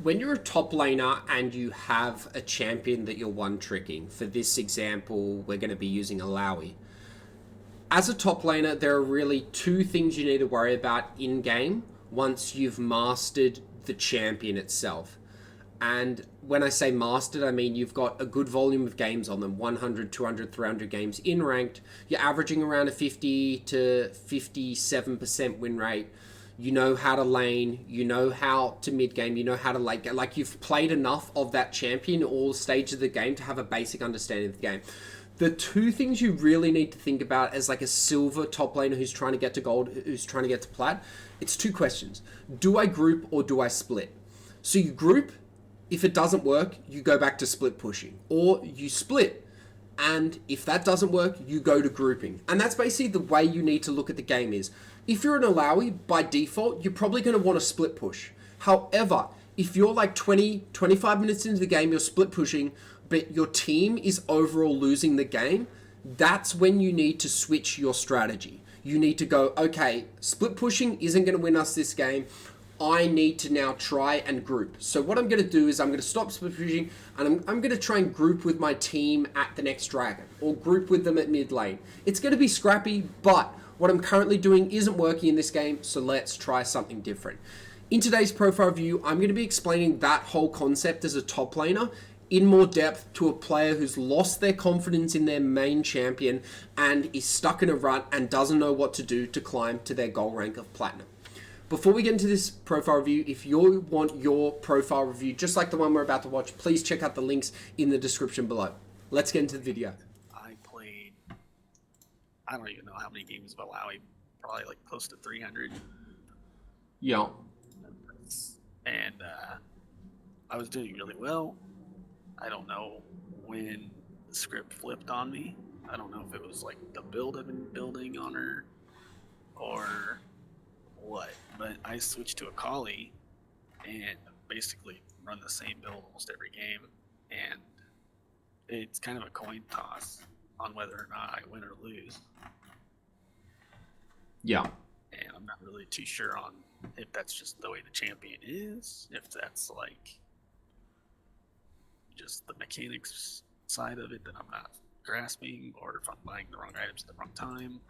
when you're a top laner and you have a champion that you're one-tricking, for this example, we're going to be using Alawi. As a top laner, there are really two things you need to worry about in-game once you've mastered the champion itself. And when I say mastered, I mean you've got a good volume of games on them, 100, 200, 300 games in ranked. You're averaging around a 50 to 57% win rate. You know how to lane, you know how to mid game, you know how to late game. Like, you've played enough of that champion all stages of the game to have a basic understanding of the game. The two things you really need to think about as like a silver top laner who's trying to get to gold, who's trying to get to plat, it's two questions. Do I group or do I split? So you group. If it doesn't work, you go back to split pushing, or you split. And if that doesn't work, you go to grouping. And that's basically the way you need to look at the game is, if you're an Alawi, by default, you're probably going to want to split push. However, if you're like 20, 25 minutes into the game, you're split pushing, but your team is overall losing the game, that's when you need to switch your strategy. You need to go, okay, split pushing isn't going to win us this game. I need to now try and group. So what I'm going to do is I'm going to stop split pushing, and I'm going to try and group with my team at the next dragon, or group with them at mid lane. It's going to be scrappy, but what I'm currently doing isn't working in this game, so let's try something different. In today's profile review, I'm going to be explaining that whole concept as a top laner in more depth to a player who's lost their confidence in their main champion and is stuck in a rut and doesn't know what to do to climb to their goal rank of platinum. Before we get into this profile review, if you want your profile review, just like the one we're about to watch, please check out the links in the description below. Let's get into the video. I played, I don't even know how many games of Alawi, probably like close to 300. Yeah. And I was doing really well. I don't know when the script flipped on me. I don't know if it was like the build I've been building on her or what, but I switched to a Akali and basically run the same build almost every game, and it's kind of a coin toss on whether or not I win or lose. Yeah. And I'm not really too sure on if that's just the way the champion is, if that's like just the mechanics side of it that I'm not grasping, or if I'm buying the wrong items at the wrong time.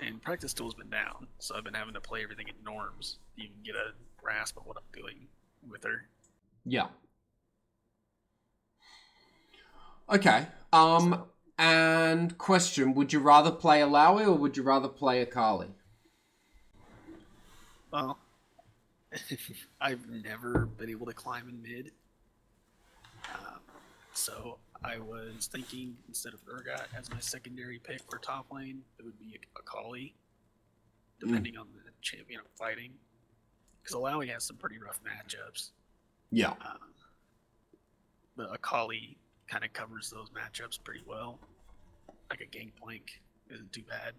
And practice tool's been down, so I've been having to play everything in norms to even get a grasp of what I'm doing with her. Yeah. Okay. And question, would you rather play Alawi or would you rather play Akali? Well, I've never been able to climb in mid. So I was thinking, instead of Urgot as my secondary pick for top lane, it would be Akali, depending on the champion I'm fighting. Because Alawi has some pretty rough matchups. Yeah. But Akali kind of covers those matchups pretty well. Like a Gangplank isn't too bad.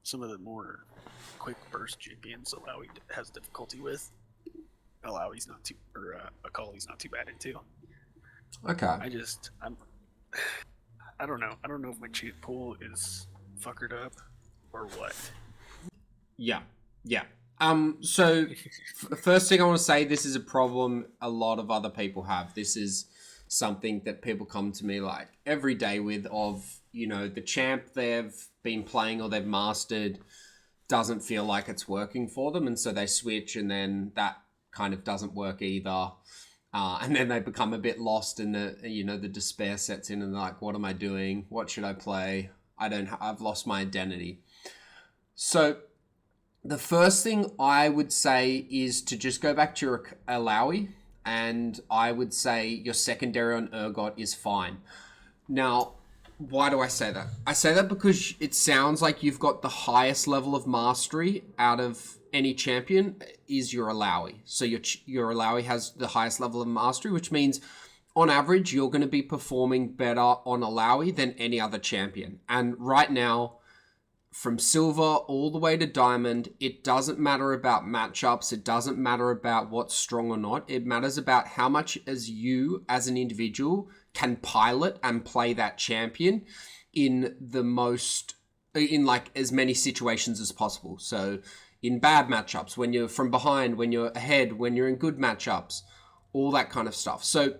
Some of the more quick burst champions Alawi has difficulty with, Akali's not too bad into. Okay. I don't know. I don't know if my cheat pool is fuckered up or what. Yeah. Yeah. So first thing I want to say, this is a problem a lot of other people have. This is something that people come to me like every day with, of, you know, the champ they've been playing or they've mastered doesn't feel like it's working for them, and so they switch, and then that kind of doesn't work either. And then they become a bit lost, and the despair sets in, and they're like, what am I doing? What should I play? I've lost my identity. So the first thing I would say is to just go back to your Alawi, and I would say your secondary on Urgot is fine. Now, why do I say that? I say that because it sounds like you've got the highest level of mastery out of any champion is your Alawi. So your Alawi has the highest level of mastery, which means on average, you're going to be performing better on Alawi than any other champion. And right now, from silver all the way to diamond, it doesn't matter about matchups. It doesn't matter about what's strong or not. It matters about how much as you, as an individual, can pilot and play that champion in like as many situations as possible. So in bad matchups, when you're from behind, when you're ahead, when you're in good matchups, all that kind of stuff. So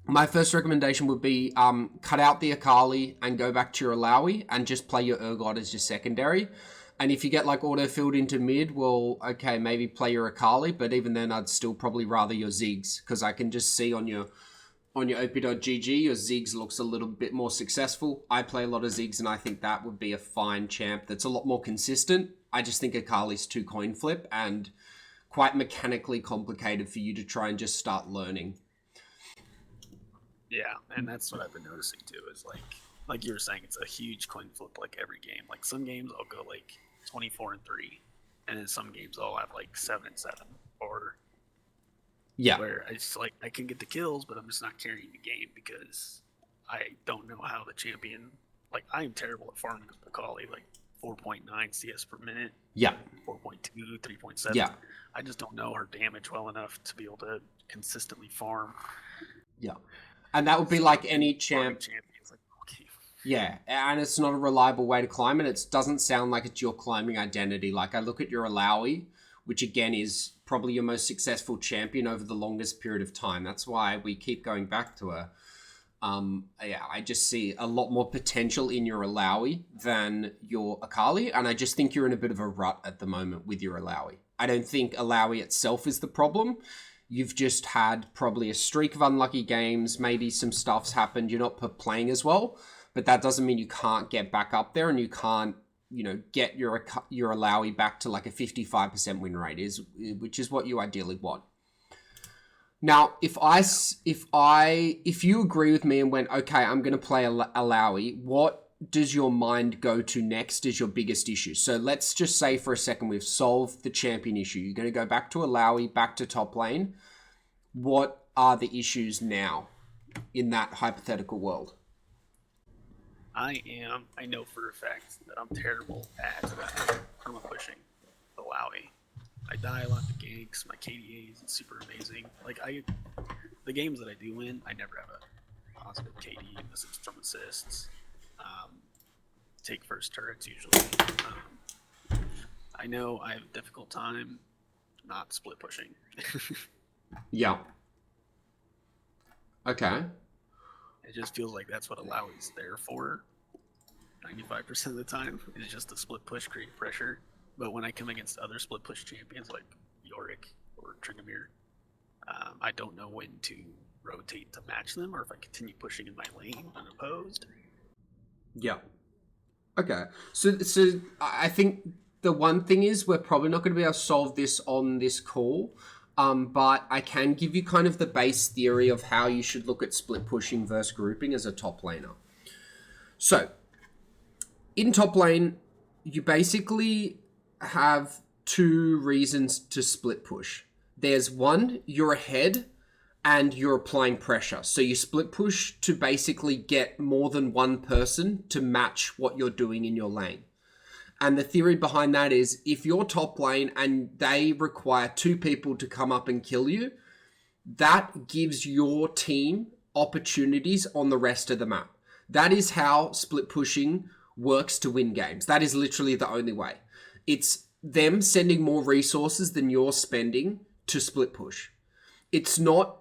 my first recommendation would be cut out the Akali and go back to your Alawi and just play your Urgot as your secondary. And if you get like auto-filled into mid, well, okay, maybe play your Akali, but even then I'd still probably rather your Ziggs, because I can just see on your op.gg, your Ziggs looks a little bit more successful. I play a lot of Ziggs, and I think that would be a fine champ that's a lot more consistent. I just think Akali's too coin flip and quite mechanically complicated for you to try and just start learning. Yeah, and that's what I've been noticing too, is like you were saying, it's a huge coin flip like every game. Like some games I'll go like 24-3, and then some games I'll have like 7-7, or yeah, where it's like I can get the kills, but I'm just not carrying the game because I don't know how the champion. Like I am terrible at farming with Akali, like 4.9 CS per minute. Yeah. 4.2, 3.7. Yeah. I just don't know her damage well enough to be able to consistently farm. Yeah. And that would be like any champ. Like, okay. Yeah, and it's not a reliable way to climb, and it doesn't sound like it's your climbing identity. Like I look at your Alawi, which again is probably your most successful champion over the longest period of time. That's why we keep going back to her. Yeah, I just see a lot more potential in your Alawi than your Akali, and I just think you're in a bit of a rut at the moment with your Alawi. I don't think Alawi itself is the problem. You've just had probably a streak of unlucky games. Maybe some stuff's happened. You're not playing as well, but that doesn't mean you can't get back up there and you can't, get your Alawi back to like a 55% win rate, which is what you ideally want. Now, if you agree with me and went, okay, I'm going to play Alawi, what does your mind go to next is your biggest issue? So let's just say for a second we've solved the champion issue. You're going to go back to Alawi, back to top lane. What are the issues now in that hypothetical world? I know for a fact that I'm terrible at perma pushing Alawi. I die a lot to ganks, my KDA isn't super amazing. Like the games that I do win, I never have a positive KD unless it's from assists. Take first turrets usually. I know I have a difficult time not split pushing. Yeah. Okay. It just feels like that's what Alawi's there for. 95% of the time is just to split push, create pressure. But when I come against other split push champions like Yorick or Tryndamere, I don't know when to rotate to match them, or if I continue pushing in my lane unopposed. Yeah. Okay. So I think the one thing is we're probably not going to be able to solve this on this call. But I can give you kind of the base theory of how you should look at split pushing versus grouping as a top laner. So, in top lane, you basically have two reasons to split push. There's one, you're ahead and you're applying pressure. So you split push to basically get more than one person to match what you're doing in your lane. And the theory behind that is if you're top lane and they require two people to come up and kill you, that gives your team opportunities on the rest of the map. That is how split pushing works to win games. That is literally the only way. It's them sending more resources than you're spending to split push. It's not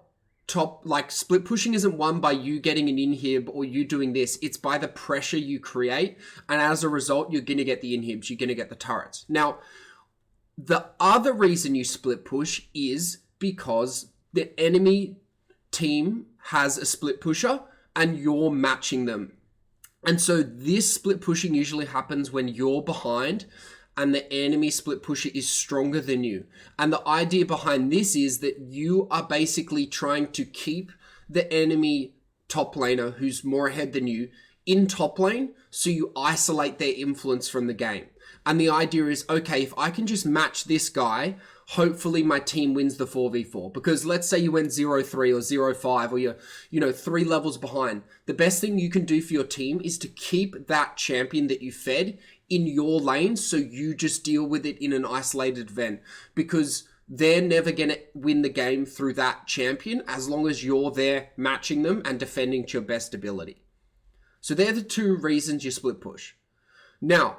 split pushing isn't won by you getting an inhib or you doing this. It's by the pressure you create. And as a result, you're going to get the inhibs. You're going to get the turrets. Now, the other reason you split push is because the enemy team has a split pusher and you're matching them. And so this split pushing usually happens when you're behind and the enemy split pusher is stronger than you. And the idea behind this is that you are basically trying to keep the enemy top laner who's more ahead than you in top lane, so you isolate their influence from the game. And the idea is, okay, if I can just match this guy, hopefully my team wins the 4v4. Because let's say you went 0-3 or 0-5 or you're 3 levels behind. The best thing you can do for your team is to keep that champion that you fed in your lane, so you just deal with it in an isolated event, because they're never going to win the game through that champion as long as you're there matching them and defending to your best ability. So they're the two reasons you split push. Now,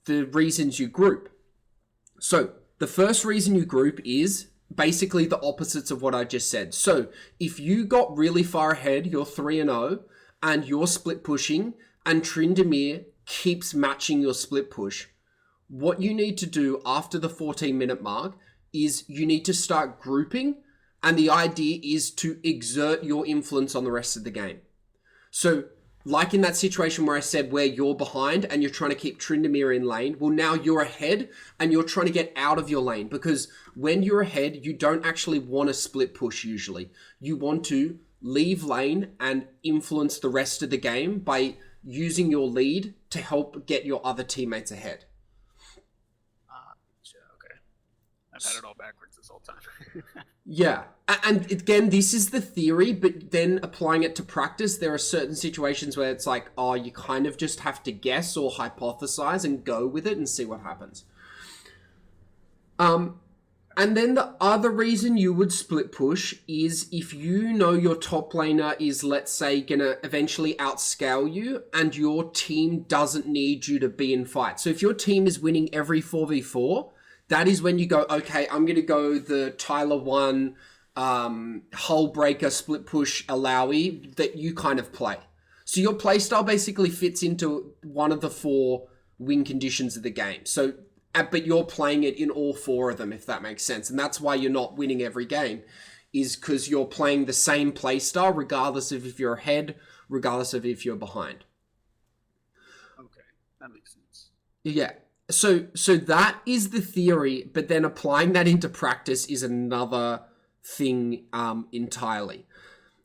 the reasons you group. So the first reason you group is basically the opposites of what I just said. So if you got really far ahead, you're 3-0, and you're split pushing, and Tryndamere keeps matching your split push, what you need to do after the 14-minute mark is you need to start grouping, and the idea is to exert your influence on the rest of the game. So, like in that situation where I said where you're behind and you're trying to keep Tryndamere in lane, well, now you're ahead and you're trying to get out of your lane, because when you're ahead, you don't actually want to split push usually. You want to leave lane and influence the rest of the game by using your lead to help get your other teammates ahead. Okay. I've had it all backwards this whole time. Yeah. And again, this is the theory, but then applying it to practice, there are certain situations where it's like, oh, you kind of just have to guess or hypothesize and go with it and see what happens. And then the other reason you would split push is if you know your top laner is, let's say, going to eventually outscale you and your team doesn't need you to be in fight. So if your team is winning every 4v4, that is when you go, okay, I'm going to go the Tyler 1 hull breaker split push Alawi that you kind of play. So your playstyle basically fits into one of the 4 win conditions of the game. So, but you're playing it in all 4 of them, if that makes sense. And that's why you're not winning every game, is because you're playing the same playstyle regardless of if you're ahead, regardless of if you're behind. Okay, that makes sense. Yeah. So that is the theory, but then applying that into practice is another thing entirely.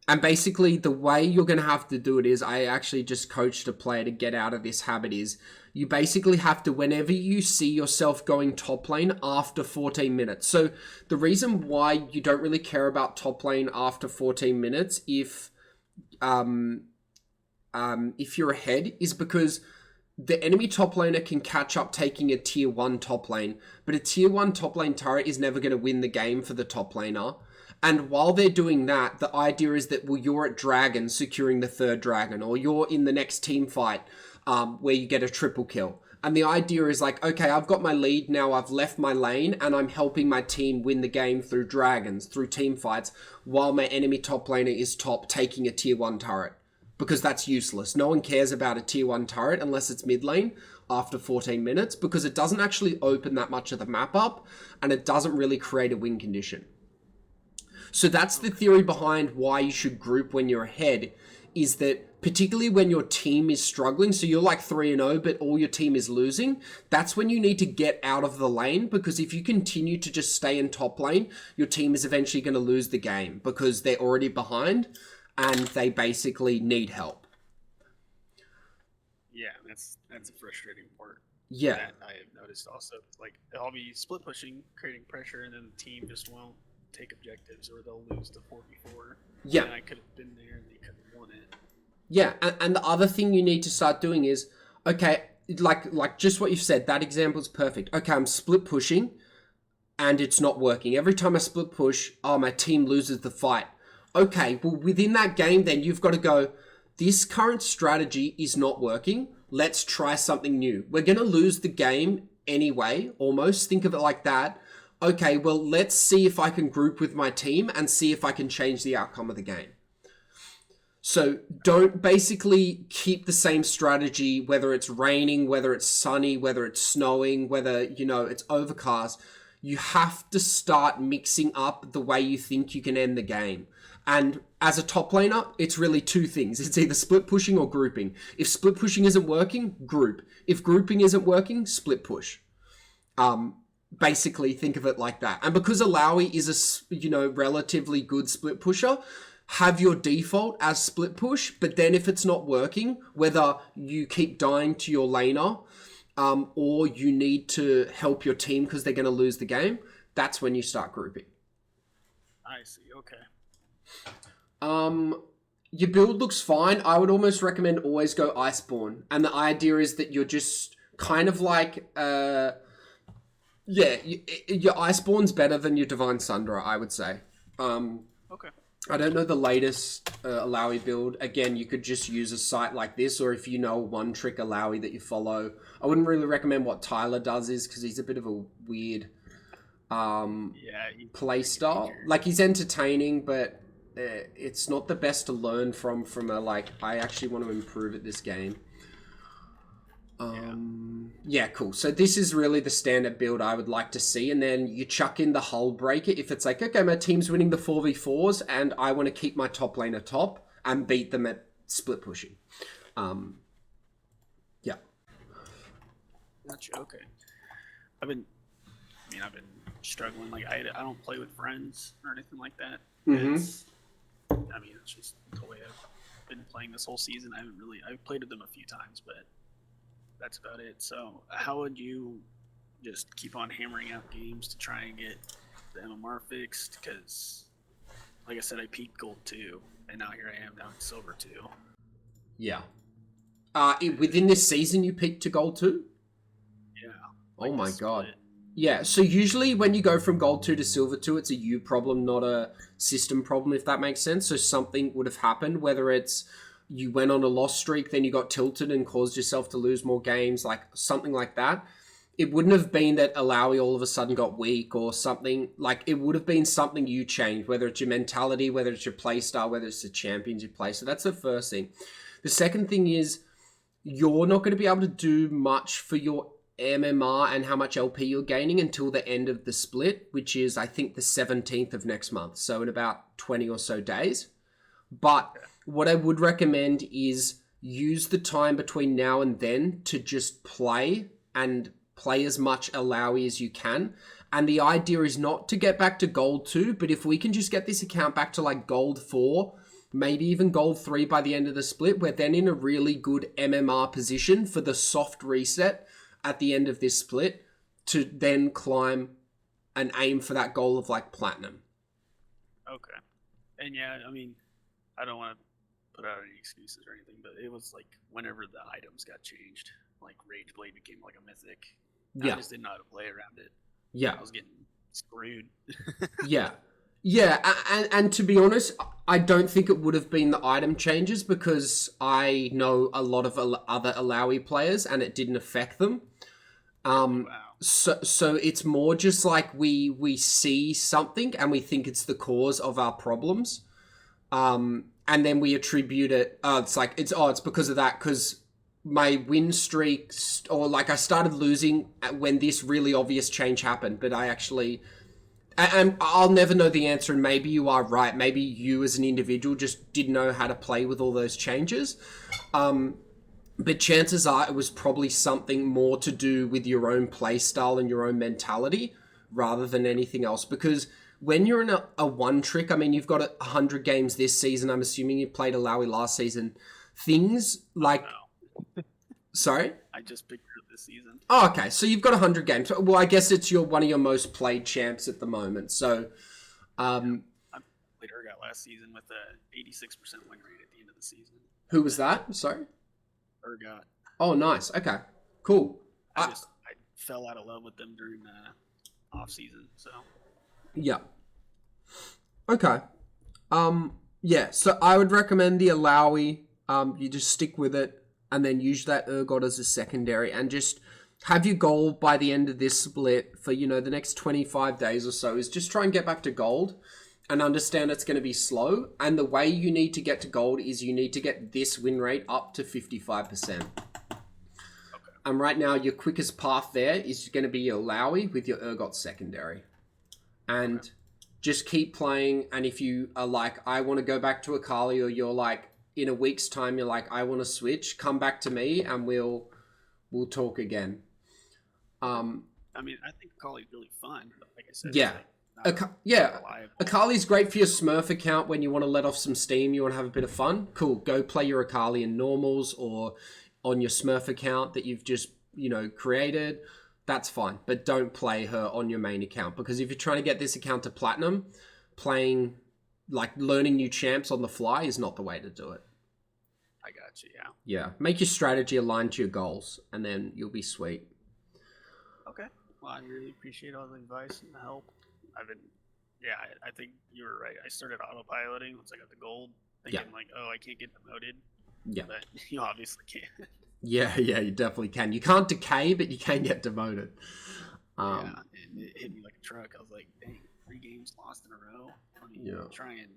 And basically the way you're going to have to do it is, I actually just coached a player to get out of this habit, is you basically have to, whenever you see yourself going top lane after 14 minutes. So the reason why you don't really care about top lane after 14 minutes if you're ahead is because the enemy top laner can catch up taking a tier 1 top lane, but a tier 1 top lane turret is never going to win the game for the top laner. And while they're doing that, the idea is that, well, you're at dragon securing the 3rd dragon, or you're in the next team fight where you get a triple kill. And the idea is like, okay, I've got my lead now, I've left my lane, and I'm helping my team win the game through dragons, through team fights, while my enemy top laner is top taking a tier 1 turret. Because that's useless. No one cares about a tier 1 turret unless it's mid lane after 14 minutes, because it doesn't actually open that much of the map up, and it doesn't really create a win condition. So that's the theory behind why you should group when you're ahead, is that particularly when your team is struggling, so you're like 3-0, but all your team is losing, that's when you need to get out of the lane, because if you continue to just stay in top lane, your team is eventually going to lose the game because they're already behind and they basically need help. Yeah, that's a frustrating part. Yeah. That I have noticed also. Like, I'll be split pushing, creating pressure, and then the team just won't take objectives, or they'll lose the 4v4. Yeah. And I could have been there and they could have won it. Yeah, and the other thing you need to start doing is, okay, like just what you've said, that example is perfect. Okay, I'm split pushing and it's not working. Every time I split push, oh, my team loses the fight. Okay, well, within that game, then you've got to go, this current strategy is not working. Let's try something new. We're going to lose the game anyway, almost. Think of it like that. Okay, well, let's see if I can group with my team and see if I can change the outcome of the game. So don't basically keep the same strategy, whether it's raining, whether it's sunny, whether it's snowing, whether, it's overcast. You have to start mixing up the way you think you can end the game. And as a top laner, it's really 2 things. It's either split pushing or grouping. If split pushing isn't working, group. If grouping isn't working, split push. Basically, think of it like that. And because Alawi is a, relatively good split pusher, have your default as split push. But then if it's not working, whether you keep dying to your laner, or you need to help your team because they're going to lose the game, that's when you start grouping. I see, okay. Your build looks fine. I would almost recommend always go Iceborne. And the idea is that you're just kind of like, your Iceborne's better than your Divine Sundra, I would say. Okay. I don't know the latest Alawi build. Again, you could just use a site like this, or if you know one trick Alawi that you follow. I wouldn't really recommend what Tyler does because he's a bit of a weird Yeah, he's play like a style. teacher. Like he's entertaining, but it's not the best to learn from a like I actually want to improve at this game. Yeah, cool. So this is really the standard build I would like to see, and then you chuck in the hull breaker if it's like, okay, my team's winning the 4v4s and I want to keep my top laner top and beat them at split pushing. Yeah. Gotcha. Okay. I've been struggling. Like I don't play with friends or anything like that. It's just the way I've been playing this whole season. I've played with them a few times, but that's about it. So how would you just keep on hammering out games to try and get the MMR fixed? Because, like I said, I peaked gold 2, and now here I am down in silver 2. Yeah. Within this season, you peaked to gold 2? Yeah. Oh my god. Split. Yeah, so usually when you go from gold 2 to silver 2, it's a you problem, not a system problem, if that makes sense. So something would have happened, whether it's you went on a loss streak, then you got tilted and caused yourself to lose more games, like something like that. It wouldn't have been that Alawi all of a sudden got weak or something. Like, it would have been something you changed, whether it's your mentality, whether it's your play style, whether it's the champions you play. So that's the first thing. The second thing is you're not going to be able to do much for your MMR and how much LP you're gaining until the end of the split, which is, I think, the 17th of next month. So in about 20 or so days. But what I would recommend is use the time between now and then to just play and play as much Alawi as you can. And the idea is not to get back to gold 2, but if we can just get this account back to like gold 4, maybe even gold 3 by the end of the split, we're then in a really good MMR position for the soft reset at the end of this split to then climb and aim for that goal of like platinum. Okay. And yeah, I mean, I don't want to put out any excuses or anything, but it was like whenever the items got changed, like Rage Blade became like a mythic. Yeah. I just didn't know how to play around it. Yeah. I was getting screwed. Yeah. Yeah, and to be honest, I don't think it would have been the item changes because I know a lot of other Alawi players and it didn't affect them. Wow. So it's more just like we see something and we think it's the cause of our problems. And then we attribute it. It's because of that, because my win streaks, or like I started losing when this really obvious change happened, but I actually, and I'll never know the answer, and maybe you are right. Maybe you as an individual just didn't know how to play with all those changes. But chances are it was probably something more to do with your own play style and your own mentality rather than anything else. Because when you're in a one trick, I mean, you've got 100 games this season. I'm assuming you played Alawi last season. Things like... No. Sorry? I just picked it up this season. Oh, okay. So you've got 100 games. Well, I guess it's one of your most played champs at the moment. So... I played Urgot last season with a 86% win rate at the end of the season. Who was that? Sorry? Urgot. Oh, nice. Okay. Cool. I fell out of love with them during the off season, so... Yeah. Okay. Yeah, so I would recommend the Alawi. You just stick with it and then use that Urgot as a secondary and just have your goal by the end of this split for, the next 25 days or so is just try and get back to gold and understand it's going to be slow. And the way you need to get to gold is you need to get this win rate up to 55%. And right now, your quickest path there is going to be your Alawi with your Urgot secondary. And just keep playing. And if you are like, I want to go back to Akali, or you're like, in a week's time, you're like, I want to switch, come back to me and we'll talk again. I mean, I think Akali's really fun. But like I said, yeah. Akali's great for your Smurf account when you want to let off some steam, you want to have a bit of fun. Cool. Go play your Akali in normals or on your Smurf account that you've just, created. That's fine. But don't play her on your main account, because if you're trying to get this account to platinum, playing, like, learning new champs on the fly is not the way to do it. I got you, yeah. Yeah. Make your strategy aligned to your goals, and then you'll be sweet. Okay. Well, I really appreciate all the advice and the help. I've been Yeah, I think you were right. I started autopiloting once I got the gold, Yeah. thinking like, oh, I can't get demoted. Yeah. But you obviously can't. Yeah, yeah, you definitely can. You can't decay, but you can get demoted. Yeah, and it hit me like a truck. I was like, dang, 3 games lost in a row. Let me Yeah. try and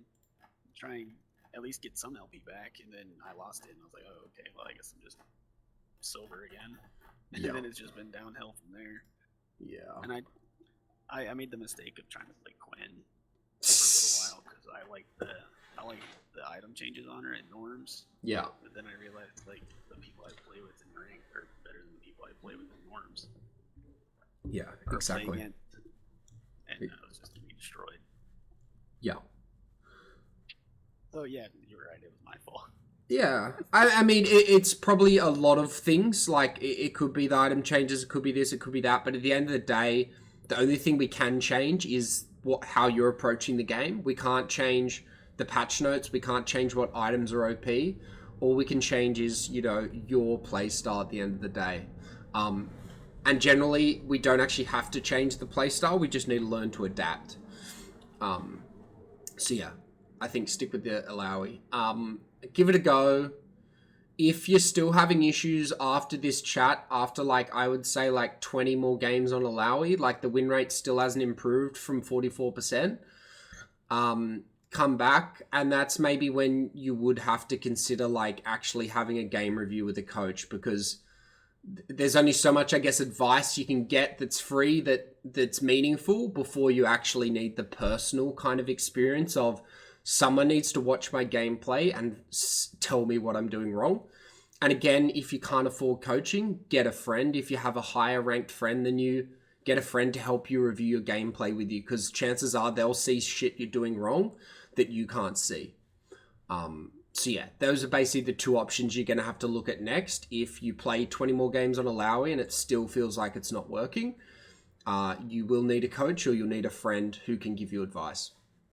at least get some LP back. And then I lost it, and I was like, oh, okay, well, I guess I'm just silver again. And Yeah. then it's just been downhill from there. Yeah. And I made the mistake of trying to play Quinn for a little while because I like the item changes on her at norms. Yeah. But then I realized like the people I play with in rank are better than the people I play with in norms. Yeah, Or exactly. play against, and I was just gonna be destroyed. Yeah. So yeah, you were right. It was my fault. Yeah, I mean, it's probably a lot of things. Like, it could be the item changes, it could be this, it could be that. But at the end of the day, the only thing we can change is how you're approaching the game. We can't change the patch notes. We can't change what items are OP. All we can change is, your play style at the end of the day. And generally, we don't actually have to change the play style. We just need to learn to adapt. So yeah, I think stick with the Alawi. Give it a go. If you're still having issues after this chat, after I would say 20 more games on Alawi, the win rate still hasn't improved from 44%, come back, and that's maybe when you would have to consider actually having a game review with a coach, because there's only so much, I guess, advice you can get that's free, that's meaningful, before you actually need the personal kind of experience of someone needs to watch my gameplay and tell me what I'm doing wrong. And again, if you can't afford coaching, get a friend. If you have a higher ranked friend than you, get a friend to help you review your gameplay with you, because chances are they'll see shit you're doing wrong that you can't see. So yeah, those are basically the two options you're going to have to look at next. If you play 20 more games on Alawi and it still feels like it's not working, you will need a coach, or you'll need a friend who can give you advice.